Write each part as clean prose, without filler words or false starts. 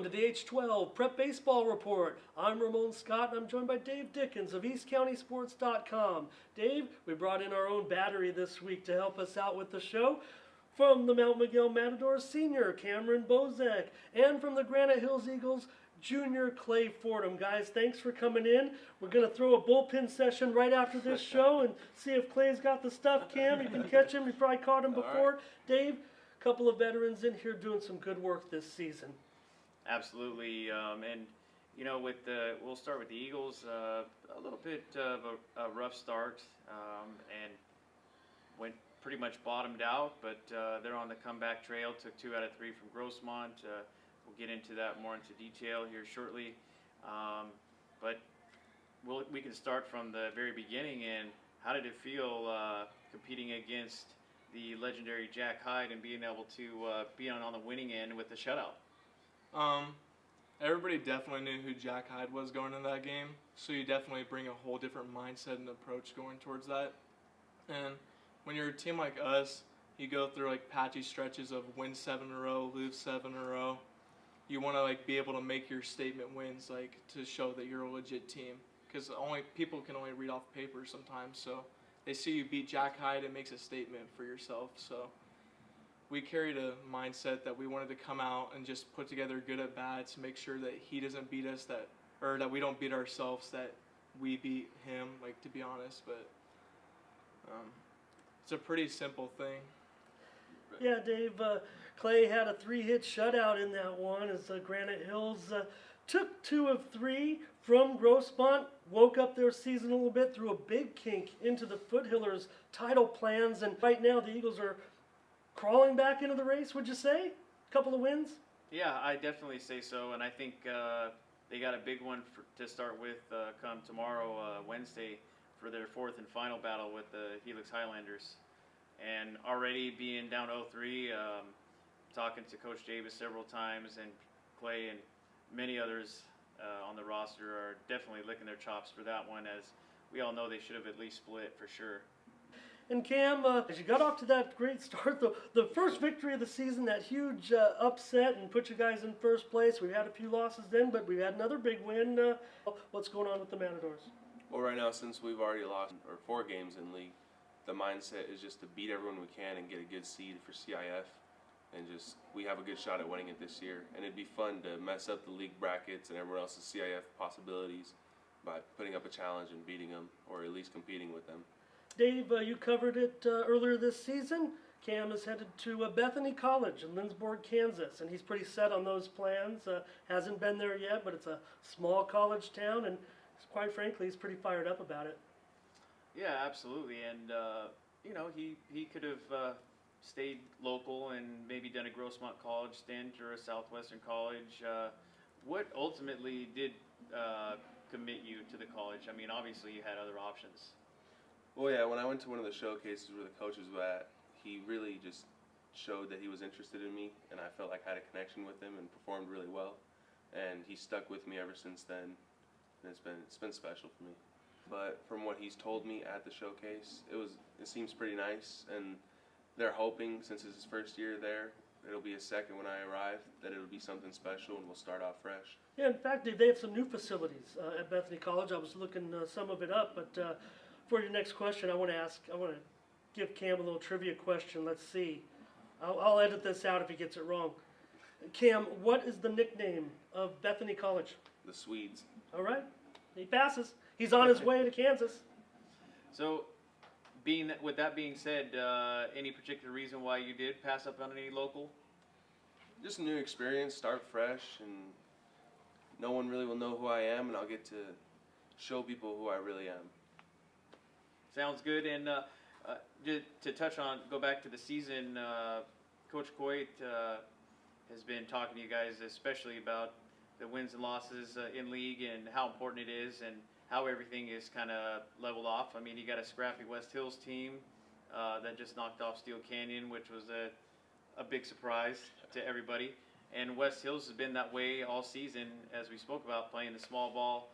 to the H12 Prep Baseball Report. I'm Ramon Scott and I'm joined by Dave Dickens of EastCountySports.com. Dave, we brought in our own battery this week to help us out with the show. From the Mount Miguel Matadors Senior, Cameron Beauzec, and from the Granite Hills Eagles, Junior Clay Fordham. Guys, thanks for coming in. We're going to throw a bullpen session right after this show and see if Clay's got the stuff. Cam, you can catch him. You probably caught him before. Right. Dave, a couple of veterans in here doing some good work this season. Absolutely, and you know, we'll start with the Eagles. A little bit of a rough start, and went pretty much bottomed out, but they're on the comeback trail. Took 2 out of 3 from Grossmont. We'll get into that more into detail here shortly, but we can start from the very beginning. And how did it feel competing against the legendary Jack Hyde and being able to be on the winning end with the shutout? Everybody definitely knew who Jack Hyde was going into that game, so you definitely bring a whole different mindset and approach going towards that. And when you're a team like us, you go through like patchy stretches of win 7 in a row, lose 7 in a row. You want to like be able to make your statement wins, like to show that you're a legit team, because people can only read off paper sometimes. So they see you beat Jack Hyde, it makes a statement for yourself. So we carried a mindset that we wanted to come out and just put together good at bats, make sure that he doesn't beat us, or that we don't beat ourselves, that we beat him, like, to be honest. But it's a pretty simple thing. Yeah, Dave, Clay had a 3-hit shutout in that one as Granite Hills took 2 of 3 from Grossmont, woke up their season a little bit, threw a big kink into the Foothillers' title plans, and right now the Eagles are crawling back into the race, would you say? A couple of wins? Yeah, I definitely say so, and I think they got a big one to start with come tomorrow, Wednesday, for their 4th and final battle with the Helix Highlanders. And already being down 0-3, talking to Coach Davis several times, and Clay and many others on the roster are definitely licking their chops for that one, as we all know they should have at least split for sure. And Cam, as you got off to that great start, the first victory of the season, that huge upset and put you guys in first place. We've had a few losses then, but we had another big win. What's going on with the Matadors? Well, right now, since we've already lost 4 games in league, the mindset is just to beat everyone we can and get a good seed for CIF. And just, we have a good shot at winning it this year. And it'd be fun to mess up the league brackets and everyone else's CIF possibilities by putting up a challenge and beating them, or at least competing with them. Dave, you covered it earlier this season. Cam is headed to Bethany College in Lindsborg, Kansas, and he's pretty set on those plans. Hasn't been there yet, but it's a small college town, and quite frankly, he's pretty fired up about it. Yeah, absolutely, and you know, he could have stayed local and maybe done a Grossmont College stint or a Southwestern College. What ultimately did commit you to the college? I mean, obviously you had other options. Well, yeah, when I went to one of the showcases where the coaches were at, he really just showed that he was interested in me, and I felt like I had a connection with him and performed really well. And he stuck with me ever since then, and it's been special for me. But from what he's told me at the showcase, it seems pretty nice, and they're hoping, since it's his first year there, it'll be a second when I arrive, that it'll be something special and we'll start off fresh. Yeah, in fact, they have some new facilities at Bethany College. I was looking some of it up, but for your next question, I want to give Cam a little trivia question. Let's see. I'll edit this out if he gets it wrong. Cam, what is the nickname of Bethany College? The Swedes. All right. He passes. He's on his way to Kansas. So, with that being said, any particular reason why you did pass up on any local? Just a new experience, start fresh, and no one really will know who I am, and I'll get to show people who I really am. Sounds good. And to go back to the season, Coach Coit has been talking to you guys, especially about the wins and losses in league and how important it is and how everything is kind of leveled off. I mean, you got a scrappy West Hills team that just knocked off Steel Canyon, which was a big surprise to everybody. And West Hills has been that way all season, as we spoke about, playing the small ball.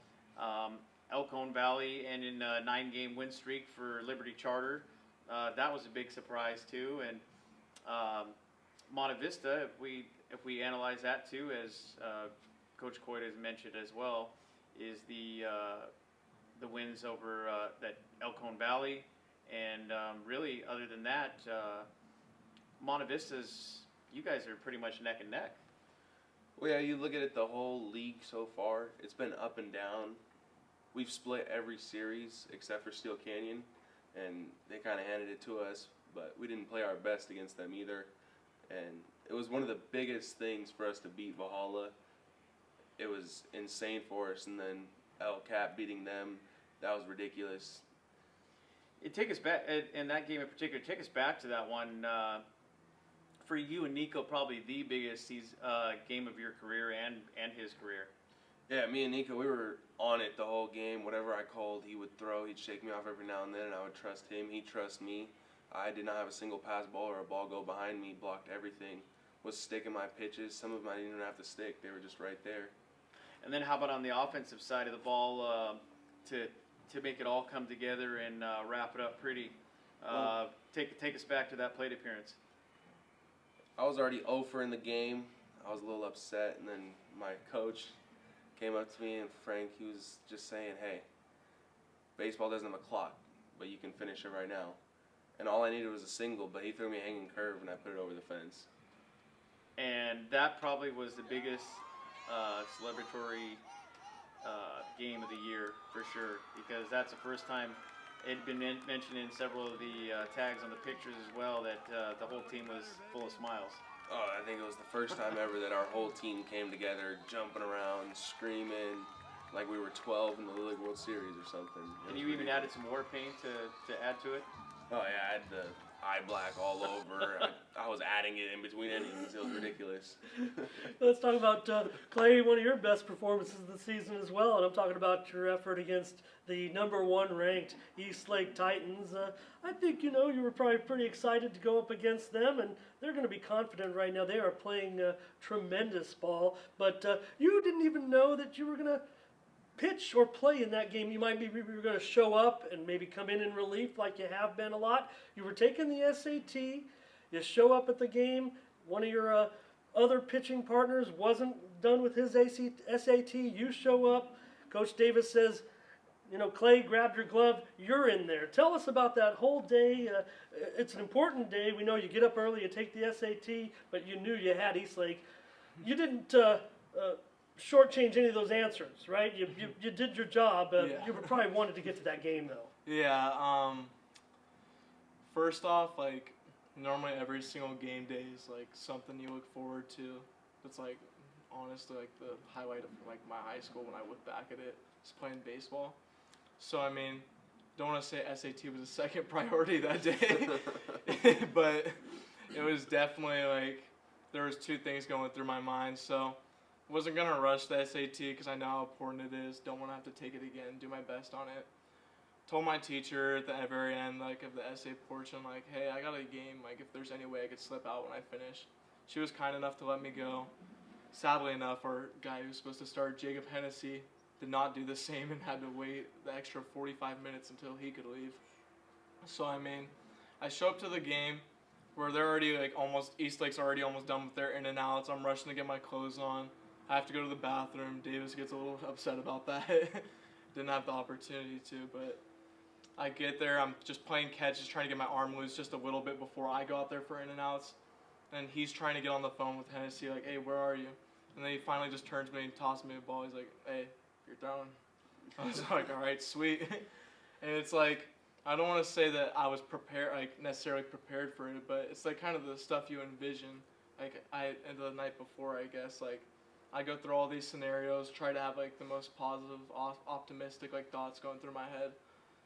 Elkhorn Valley and in a 9-game win streak for Liberty Charter. That was a big surprise too. And Monte Vista, if we analyze that too, as Coach Coit has mentioned as well, is the wins over that Elkhorn Valley, and really other than that, Monte Vista's, you guys are pretty much neck and neck. Well, yeah, you look at it, the whole league so far, it's been up and down. We've split every series except for Steel Canyon, and they kind of handed it to us, but we didn't play our best against them either. And it was one of the biggest things for us to beat Valhalla. It was insane for us, and then El Cap beating them, that was ridiculous. Take us back, in that game in particular, take us back to that one. For you and Nico, probably the biggest game of your career and his career. Yeah, me and Nico, we were on it the whole game. Whatever I called, he would throw. He'd shake me off every now and then, and I would trust him. He'd trust me. I did not have a single pass ball or a ball go behind me. Blocked everything. Was sticking my pitches. Some of them I didn't even have to stick. They were just right there. And then how about on the offensive side of the ball to make it all come together and wrap it up pretty? Take us back to that plate appearance. I was already 0 for in the game. I was a little upset, and then my coach came up to me, and Frank, he was just saying, hey, baseball doesn't have a clock, but you can finish it right now. And all I needed was a single, but he threw me a hanging curve, and I put it over the fence. And that probably was the biggest celebratory game of the year for sure, because that's the first time it had been mentioned in several of the tags on the pictures as well that the whole team was full of smiles. Oh, I think it was the first time ever that our whole team came together, jumping around, screaming, like we were 12 in the Little League World Series or something. And you even added some war paint to add to it? Oh yeah, I had the eye black all over. I was adding it in between innings. It was ridiculous. Let's talk about Clay, one of your best performances of the season as well, and I'm talking about your effort against the #1 ranked East Lake Titans. I think you were probably pretty excited to go up against them, and they're going to be confident right now. They are playing tremendous ball, but you didn't even know that you were going to pitch or play in that game. You might be going to show up and maybe come in relief like you have been a lot. You were taking the SAT. You show up at the game. One of your other pitching partners wasn't done with his SAT. You show up. Coach Davis says, Clay, grab your glove. You're in there. Tell us about that whole day. It's an important day. We know you get up early, you take the SAT, but you knew you had East Lake. You didn't shortchange any of those answers, right? You did your job. Yeah. You probably wanted to get to that game, though. Yeah. First off, normally every single game day is something you look forward to. It's honestly the highlight of my high school when I look back at it, is playing baseball. So don't want to say SAT was a second priority that day, but it was definitely there was two things going through my mind. So I wasn't gonna rush the SAT because I know how important it is. Don't want to have to take it again. Do my best on it. Told my teacher at the very end of the essay portion, hey, I got a game. If there's any way I could slip out when I finish. She was kind enough to let me go. Sadly enough, our guy who was supposed to start, Jacob Hennessy, did not do the same and had to wait the extra 45 minutes until he could leave. So I show up to the game where they're already East Lake's already almost done with their in and outs. I'm rushing to get my clothes on. I have to go to the bathroom. Davis gets a little upset about that. Didn't have the opportunity to, but I get there. I'm just playing catch, just trying to get my arm loose just a little bit before I go out there for in and outs. And he's trying to get on the phone with Hennessy, hey, where are you? And then he finally just turns to me and tosses me a ball. He's like, hey, you're throwing. I was like, all right, sweet. And it's I don't want to say that I was prepared, necessarily prepared for it, but it's kind of the stuff you envision. The night before, I guess, I go through all these scenarios, try to have the most positive, optimistic thoughts going through my head.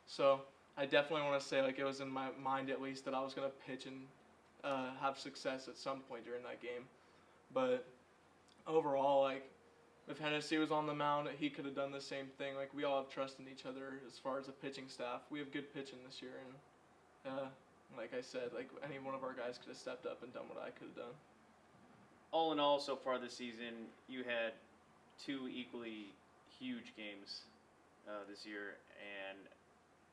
So I definitely want to say it was in my mind at least that I was gonna pitch and have success at some point during that game. But overall, if Hennessy was on the mound, he could have done the same thing. We all have trust in each other as far as the pitching staff. We have good pitching this year, and like I said, any one of our guys could have stepped up and done what I could have done. All in all, so far this season, you had two equally huge games this year, and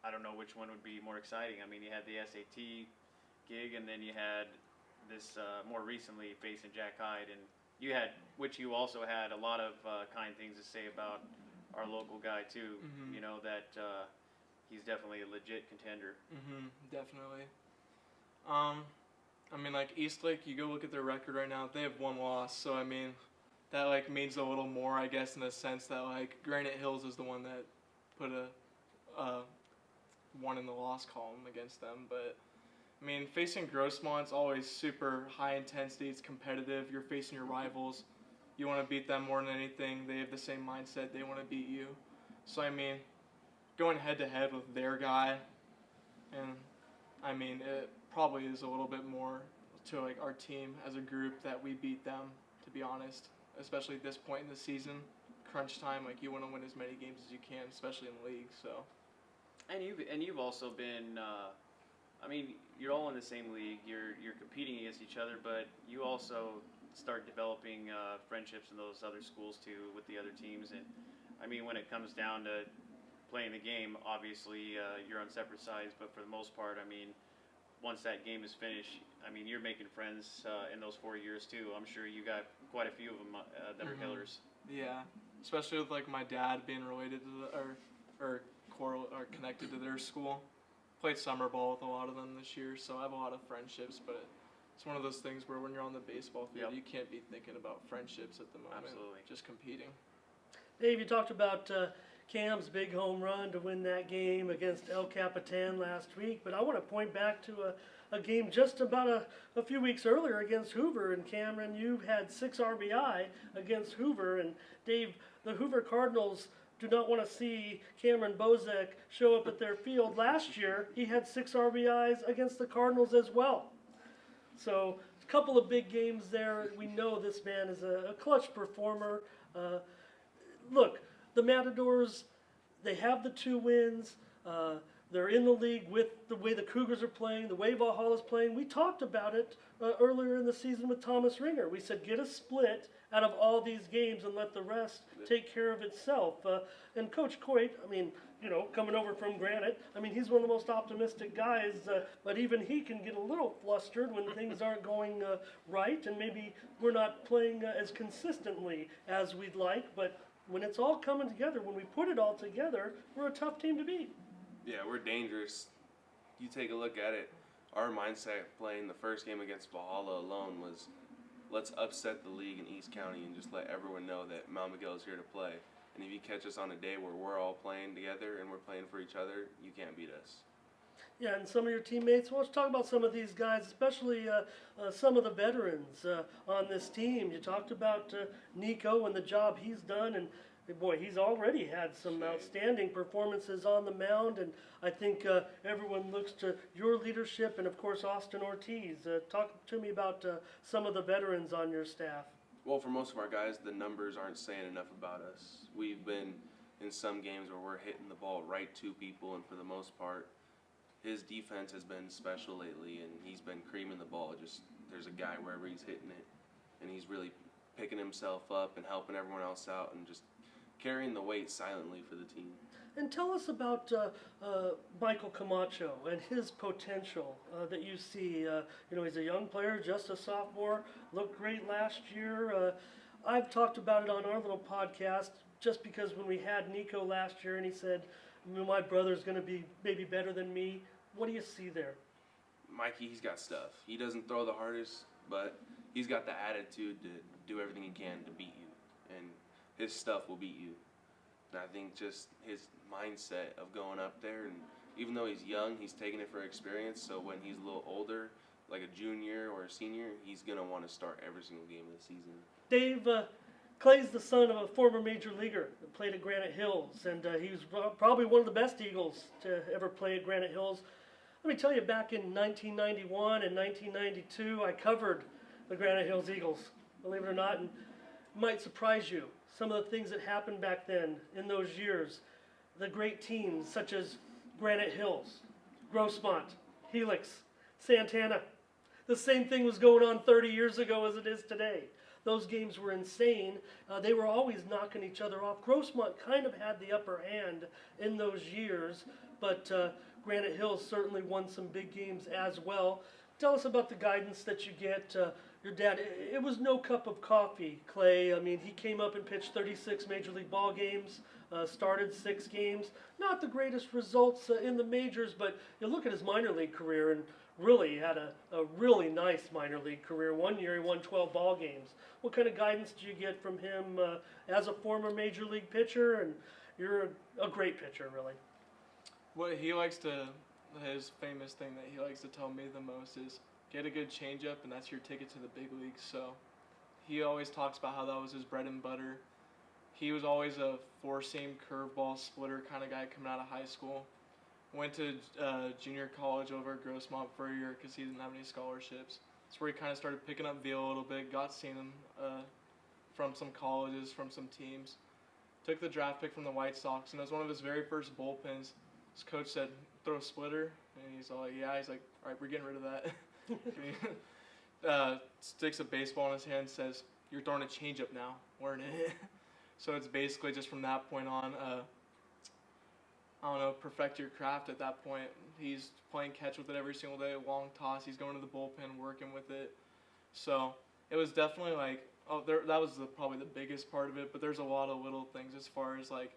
I don't know which one would be more exciting. You had the SAT gig, and then you had this more recently facing Jack Hyde, and which you also had a lot of kind things to say about our local guy too. Mhm. You know that he's definitely a legit contender. Definitely. I mean, like Eastlake, you go look at their record right now. They have one loss, so I mean, that like means a little more, I guess, in the sense that like Granite Hills is the one that put a one in the loss column against them. But I mean, facing Grossmont's always super high intensity. It's competitive. You're facing your rivals. You want to beat them more than anything. They have the same mindset. They want to beat you. So I mean, going head to head with their guy, and I mean, it probably is a little bit more to like our team as a group that we beat them, to be honest. Especially at this point in the season, crunch time, like you want to win as many games as you can, especially in the league. So. And you've also been, I mean, you're all in the same league. You're competing against each other, but you also start developing friendships in those other schools too with the other teams. And I mean, when it comes down to playing the game, obviously you're on separate sides, but for the most part, I mean, once that game is finished, I mean, you're making friends in those 4 years too. I'm sure you got quite a few of them that are killers. Yeah, especially with like my dad being related to or connected to their school. Played summer ball with a lot of them this year, so I have a lot of friendships. But it's one of those things where when you're on the baseball field, you can't be thinking about friendships at the moment. Absolutely. Just competing. Dave, you talked about Cam's big home run to win that game against El Capitan last week, but I want to point back to a game just about a few weeks earlier against Hoover. And Cameron, you had 6 RBI against Hoover. And Dave, the Hoover Cardinals do not want to see Cameron Beauzec show up at their field. Last year, he had 6 RBIs against the Cardinals as well. So a couple of big games there. We know this man is a clutch performer. Look, the Matadors, they have the 2 wins. They're in the league with the way the Cougars are playing, the way Valhalla's playing. We talked about it earlier in the season with Thomas Ringer. We said get a split out of all these games and let the rest take care of itself. And Coach Coit, I mean, you know, coming over from Granite, I mean, he's one of the most optimistic guys, but even he can get a little flustered when things aren't going right, and maybe we're not playing as consistently as we'd like. But when it's all coming together, when we put it all together, we're a tough team to beat. Yeah, we're dangerous. You take a look at it. Our mindset playing the first game against Valhalla alone was, let's upset the league in East County and just let everyone know that Mount Miguel is here to play. And if you catch us on a day where we're all playing together and we're playing for each other, you can't beat us. Yeah, and some of your teammates, well, let's talk about some of these guys, especially some of the veterans on this team. You talked about Nico and the job he's done, and boy, he's already had some outstanding performances on the mound, and I think everyone looks to your leadership and, of course, Austin Ortiz. Talk to me about some of the veterans on your staff. Well, for most of our guys, the numbers aren't saying enough about us. We've been in some games where we're hitting the ball right to people, and for the most part, his defense has been special lately, and he's been creaming the ball. Just there's a guy wherever he's hitting it, and he's really picking himself up and helping everyone else out and just carrying the weight silently for the team. And tell us about Michael Camacho and his potential that you see. You know, he's a young player, just a sophomore, looked great last year. I've talked about it on our little podcast just because when we had Nico last year and he said, my brother's going to be maybe better than me. What do you see there? Mikey, he's got stuff. He doesn't throw the hardest, but he's got the attitude to do everything he can to beat you. And his stuff will beat you. And I think just his mindset of going up there, and even though he's young, he's taking it for experience. So when he's a little older, like a junior or a senior, he's going to want to start every single game of the season. Dave, Clay's the son of a former major leaguer that played at Granite Hills, and he was probably one of the best Eagles to ever play at Granite Hills. Let me tell you, back in 1991 and 1992, I covered the Granite Hills Eagles, believe it or not, and it might surprise you. Some of the things that happened back then in those years, the great teams such as Granite Hills, Grossmont, Helix, Santana. The same thing was going on 30 years ago as it is today. Those games were insane. They were always knocking each other off. Grossmont kind of had the upper hand in those years, but Granite Hills certainly won some big games as well. tell us about the guidance that you get. Your dad, it was no cup of coffee, Clay. I mean, he came up and pitched 36 Major League ball games, started 6 games. Not the greatest results in the majors, but you look at his minor league career and really had a really nice minor league career. One year he won 12 ball games. What kind of guidance do you get from him as a former Major League pitcher? And you're a great pitcher, really. What he likes to, his famous thing that he likes to tell me the most is get a good changeup, and that's your ticket to the big leagues. So he always talks about how that was his bread and butter. He was always a 4-seam curveball splitter kind of guy coming out of high school. Went to junior college over at Grossmont for a year because he didn't have any scholarships. That's where he kind of started picking up velo a little bit, got seen him from some colleges, from some teams. Took the draft pick from the White Sox, and it was one of his very first bullpens. His coach said, throw a splitter, and he's all like, yeah. He's like, all right, we're getting rid of that. Sticks a baseball in his hand and says, you're throwing a changeup now, learn it. So it's basically just from that point on, perfect your craft at that point. He's playing catch with it every single day, long toss, he's going to the bullpen, working with it. So it was definitely like, that was probably the biggest part of it, but there's a lot of little things as far as like,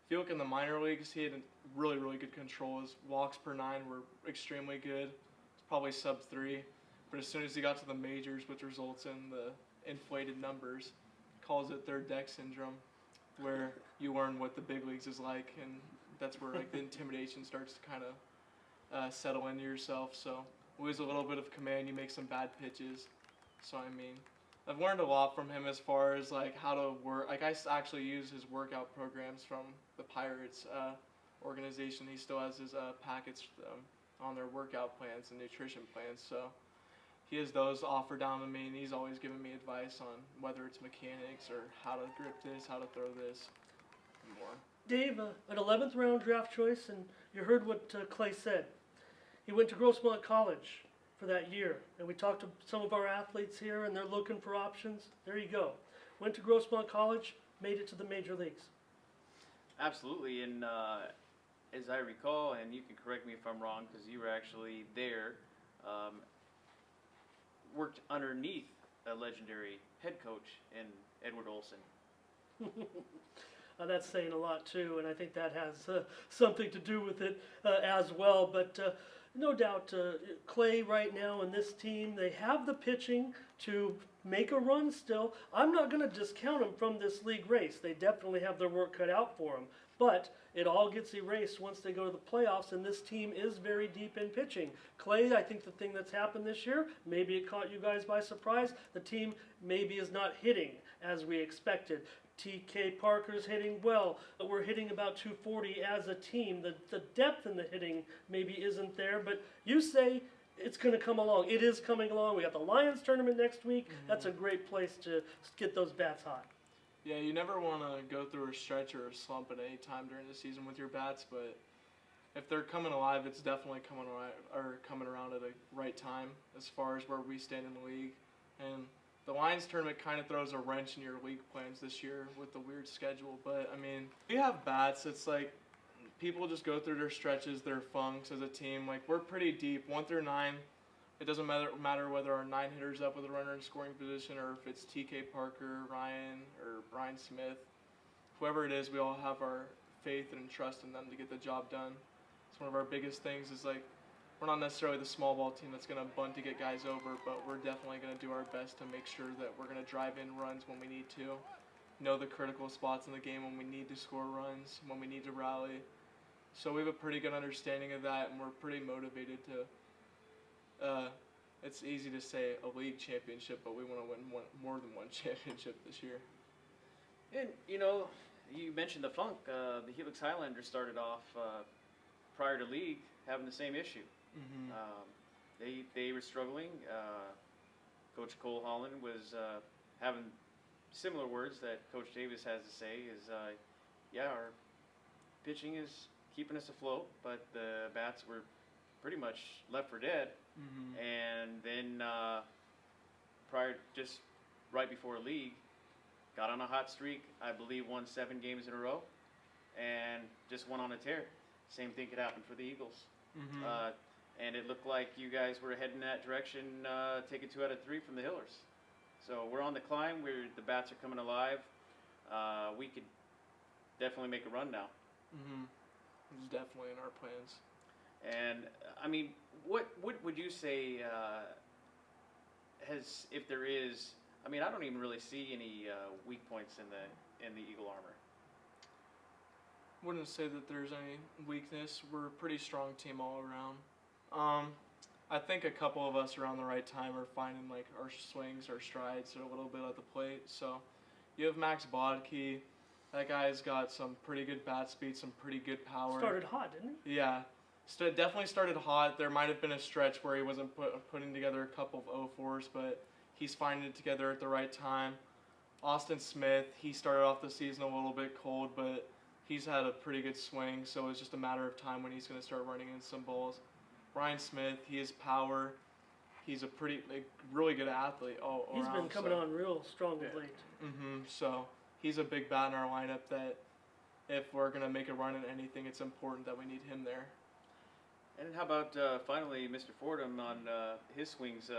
if you look in the minor leagues, he had really, really good control. His walks per 9 were extremely good. It's probably sub 3. But as soon as he got to the majors, which results in the inflated numbers, calls it third deck syndrome, where you learn what the big leagues is like, and that's where like the intimidation starts to kind of settle into yourself. So lose a little bit of command, you make some bad pitches. So I mean, I've learned a lot from him as far as like how to work. Like I actually use his workout programs from the Pirates organization. He still has his packets on their workout plans and nutrition plans. So he has those offered down to me, and he's always giving me advice on whether it's mechanics or how to grip this, how to throw this, and more. Dave, an 11th round draft choice, and you heard what Clay said. He went to Grossmont College for that year, and we talked to some of our athletes here, and they're looking for options. There you go. Went to Grossmont College, made it to the major leagues. Absolutely, and as I recall, and you can correct me if I'm wrong because you were actually there, worked underneath a legendary head coach in Edward Olson. That's saying a lot too, and I think that has something to do with it as well. But no doubt, Clay right now and this team, they have the pitching to make a run still. I'm not going to discount them from this league race. They definitely have their work cut out for them. But it all gets erased once they go to the playoffs, and this team is very deep in pitching. Clay, I think the thing that's happened this year, maybe it caught you guys by surprise, the team maybe is not hitting as we expected. TK Parker's hitting well, but we're hitting about 240 as a team. The depth in the hitting maybe isn't there, but you say it's going to come along. It is coming along. We got the Lions tournament next week. Mm-hmm. That's a great place to get those bats hot. Yeah, you never want to go through a stretch or a slump at any time during the season with your bats, but if they're coming alive, it's definitely coming around at a right time as far as where we stand in the league. And the Lions tournament kind of throws a wrench in your league plans this year with the weird schedule. But, I mean, we have bats. It's like people just go through their stretches, their funks as a team. Like, we're pretty deep, 1 through 9. It doesn't matter whether our 9 hitters up with a runner in scoring position or if it's TK Parker, Ryan, or Brian Smith. Whoever it is, we all have our faith and trust in them to get the job done. It's one of our biggest things is, like, we're not necessarily the small ball team that's going to bunt to get guys over, but we're definitely going to do our best to make sure that we're going to drive in runs when we need to, know the critical spots in the game when we need to score runs, when we need to rally. So we have a pretty good understanding of that, and we're pretty motivated to it's easy to say a league championship, but we want to win more than one championship this year. And, you know, you mentioned the funk. The Helix Highlanders started off prior to league having the same issue. Mm-hmm. They were struggling. Coach Cole Holland was having similar words that Coach Davis has to say is, our pitching is keeping us afloat, but the bats were pretty much left for dead. Mm-hmm. And then just right before league, got on a hot streak. I believe won 7 games in a row, and just went on a tear. Same thing could happen for the Eagles. Mm-hmm. and it looked like you guys were heading that direction, taking 2 out of 3 from the Hillers. So we're on the climb. The bats are coming alive. We could definitely make a run now. Mm-hmm. It's definitely in our plans. And I mean, what would you say if there is? I mean, I don't even really see any weak points in the Eagle Armor. Wouldn't say that there's any weakness. We're a pretty strong team all around. I think a couple of us around the right time are finding like our swings, our strides are a little bit at the plate. So you have Max Bodke. That guy's got some pretty good bat speed, some pretty good power. Started hot, didn't he? Yeah. Definitely started hot. There might have been a stretch where he wasn't putting together a couple of 0-4s, but he's finding it together at the right time. Austin Smith, he started off the season a little bit cold, but he's had a pretty good swing, so it's just a matter of time when he's going to start running in some balls. Brian Smith, he has power. He's a really good athlete all He's around. been coming on real strong of late. So he's a big bat in our lineup that if we're going to make a run at anything, it's important that we need him there. And how about finally Mr. Fordham on his swings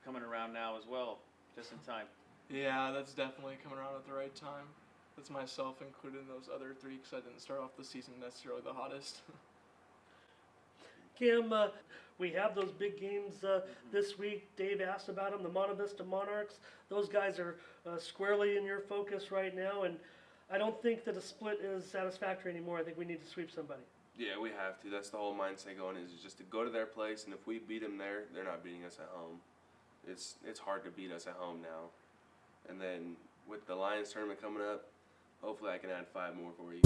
coming around now as well, just in time? Yeah, that's definitely coming around at the right time. That's myself included in those other 3 because I didn't start off the season necessarily the hottest. Cam, we have those big games this week. Dave asked about them, the Monte Vista Monarchs. Those guys are squarely in your focus right now, and I don't think that a split is satisfactory anymore. I think we need to sweep somebody. Yeah, we have to. That's the whole mindset going is just to go to their place, and if we beat them there, they're not beating us at home. It's hard to beat us at home now. And then with the Lions tournament coming up, hopefully I can add 5 more for you.